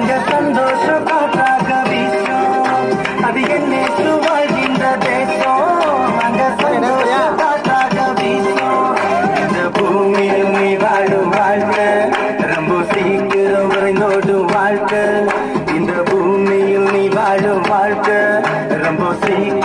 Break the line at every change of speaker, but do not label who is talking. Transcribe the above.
அங்க சந்தோஷம் காற்றாக வீசும். அது என்னைக்கு வாழ்கின்ற தேசம். அங்க சந்தோஷம் காற்றாக வீசும். இந்த பூமியில் நீ வாழும் வாழ்க்கை ரொம்ப சீக்கிரம் விரைந்தோடும் வாழ்க்கை. இந்த பூமியில் நீ வாழும் வாழ்க்கை ரொம்ப சீக்கிரம்